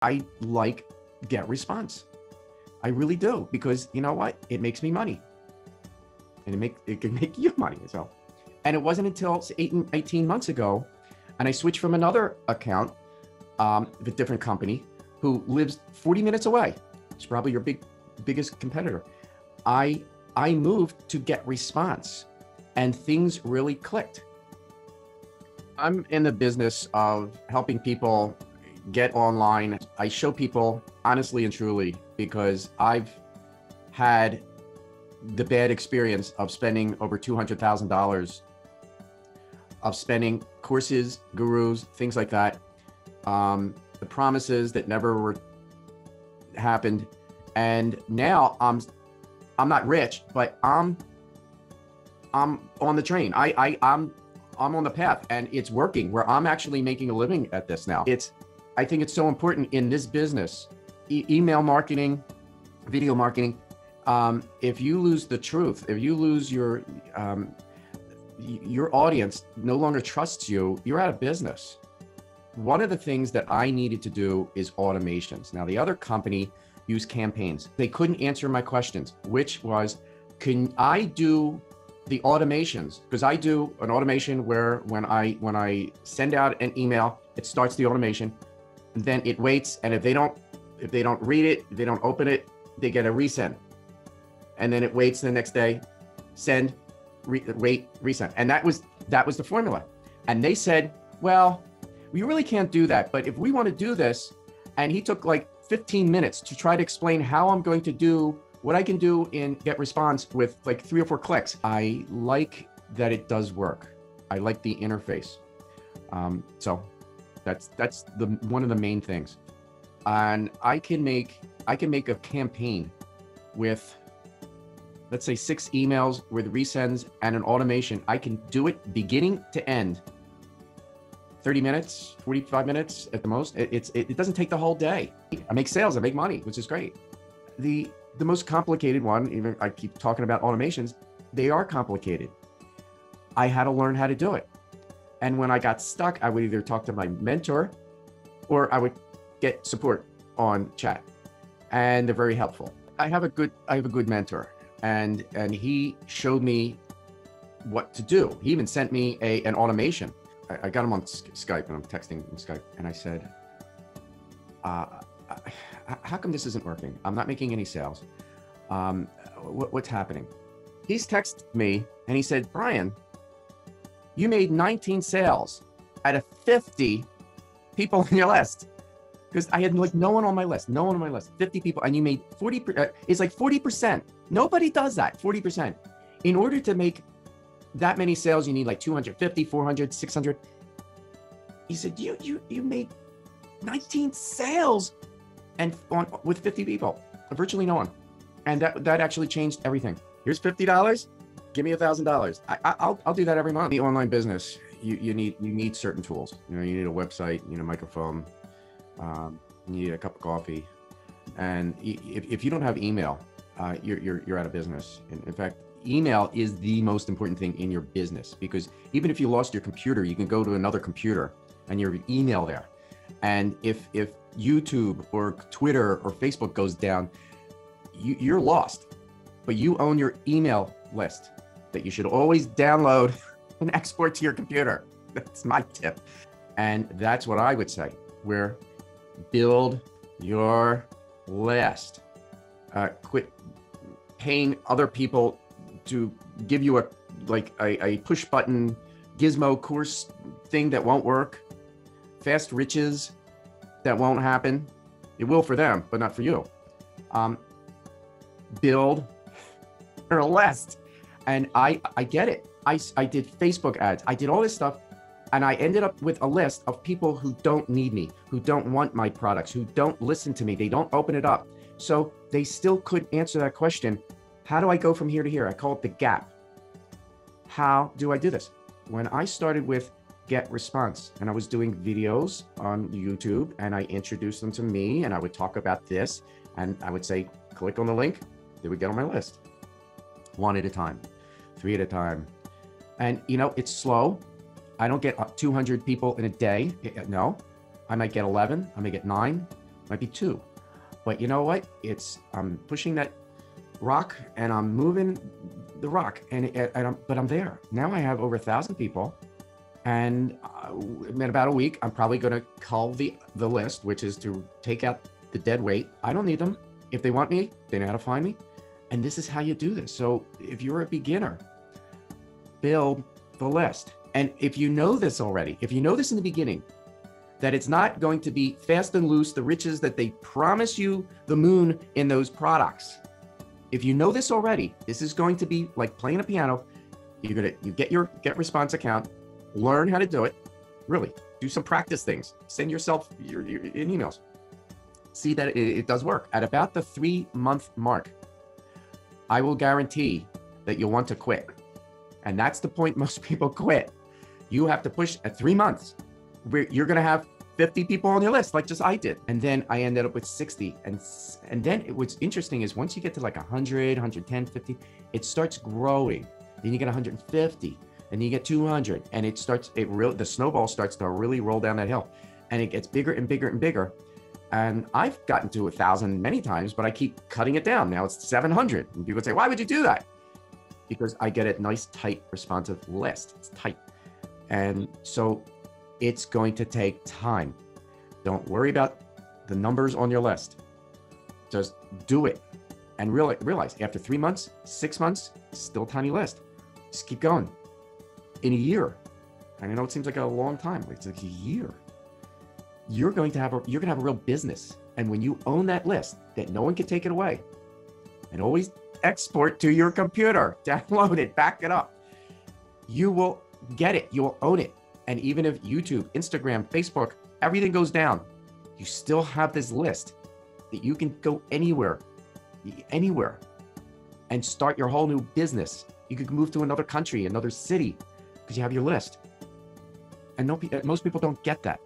I like GetResponse. I really do, because you know what? It makes me money, and it can make you money as well. And it wasn't until 18 months ago, and I switched from another account with a different company who lives 40 minutes away. It's probably your biggest competitor. I moved to GetResponse, and things really clicked. I'm in the business of helping people get online. I show people honestly and truly, because I've had the bad experience of spending over $200,000 of spending courses, gurus, things like that. The promises that never happened. And now I'm not rich, but I'm on the train. I'm on the path, and it's working, where I'm actually making a living at this now. I think it's so important in this business, email marketing, video marketing. If you lose the truth, if you lose your audience no longer trusts you, you're out of business. One of the things that I needed to do is automations. Now, the other company used campaigns. They couldn't answer my questions, which was, can I do the automations? Because I do an automation where when I send out an email, it starts the automation, and then it waits. And if they don't read it, if they don't open it, they get a resend. And then it waits the next day, send, wait, resend. And that was the formula. And they said, well, we really can't do that. But if we want to do this, and he took like 15 minutes to try to explain how I'm going to do what I can do in GetResponse with like 3 or 4 clicks. I like that it does work. I like the interface. So that's one of the main things. And I can make a campaign with, let's say, 6 emails with resends and an automation. I can do it beginning to end. 30 minutes, 45 minutes at the most. It doesn't take the whole day. I make sales, I make money, which is great. The most complicated one, even I keep talking about automations, they are complicated. I had to learn how to do it. And when I got stuck, I would either talk to my mentor or I would get support on chat. And they're very helpful. I have a good mentor, and he showed me what to do. He even sent me an automation. I got him on Skype, and I'm texting on Skype, and I said, how come this isn't working? I'm not making any sales. What's happening? He's texted me, and he said, Bryan, you made 19 sales out of 50 people on your list. Because I had like no one on my list, 50 people, and you made 40, it's like 40%. Nobody does that, 40%. In order to make that many sales, you need like 250, 400, 600. He said, you made 19 sales and with 50 people, virtually no one. And that actually changed everything. Here's $50, give me $1,000. I'll do that every month. The online business, you need certain tools. You need a website, you need a microphone, you need a cup of coffee. And if you don't have email, you're out of business. In fact, email is the most important thing in your business, because even if you lost your computer, you can go to another computer and your email there. And if YouTube or Twitter or Facebook goes down, you're lost. But you own your email list that you should always download and export to your computer. That's my tip. And that's what I would say, where build your list. Quit paying other people to give you a push button gizmo course thing that won't work. Fast riches that won't happen. It will for them, but not for you. Build your list. And I get it. I did Facebook ads. I did all this stuff. And I ended up with a list of people who don't need me, who don't want my products, who don't listen to me. They don't open it up. So they still couldn't answer that question. How do I go from here to here? I call it the gap. How do I do this? When I started with GetResponse, and I was doing videos on YouTube, and I introduced them to me, and I would talk about this, and I would say, click on the link, they would get on my list. 1 at a time, 3 at a time. And it's slow. I don't get 200 people in a day. No, I might get 11, I might get 9, might be 2. But you know what? I'm pushing that rock and I'm moving the rock, but I'm there. Now I have over 1,000 people, and in about a week, I'm probably going to cull the list, which is to take out the dead weight. I don't need them. If they want me, they know how to find me. And this is how you do this. So if you're a beginner, build the list. And if you know this already, if you know this in the beginning, that it's not going to be fast and loose, the riches that they promise you the moon in those products. If you know this already, this is going to be like playing a piano. You get your GetResponse account, learn how to do it, really do some practice things, send yourself your in emails. See that it does work. At about the 3-month mark, I will guarantee that you'll want to quit. And that's the point most people quit. You have to push at 3 months where you're going to have 50 people on your list, like just I did. And then I ended up with 60. And then what's interesting is once you get to like 100, 110, 50, it starts growing. Then you get 150, and you get 200, and the snowball starts to really roll down that hill, and it gets bigger and bigger and bigger. And I've gotten to 1,000 many times, but I keep cutting it down. Now it's 700. And people say, why would you do that? Because I get a nice, tight, responsive list. It's tight. And so it's going to take time. Don't worry about the numbers on your list. Just do it. And realize after 3 months, 6 months, still a tiny list. Just keep going. In a year, and I know it seems like a long time, but it's like a year, you're going to have a real business. And when you own that list, that no one can take it away, and always export to your computer, download it, back it up, you will get it. You will own it. And even if YouTube, Instagram, Facebook, everything goes down, you still have this list that you can go anywhere, and start your whole new business. You could move to another country, another city, because you have your list. And most people don't get that.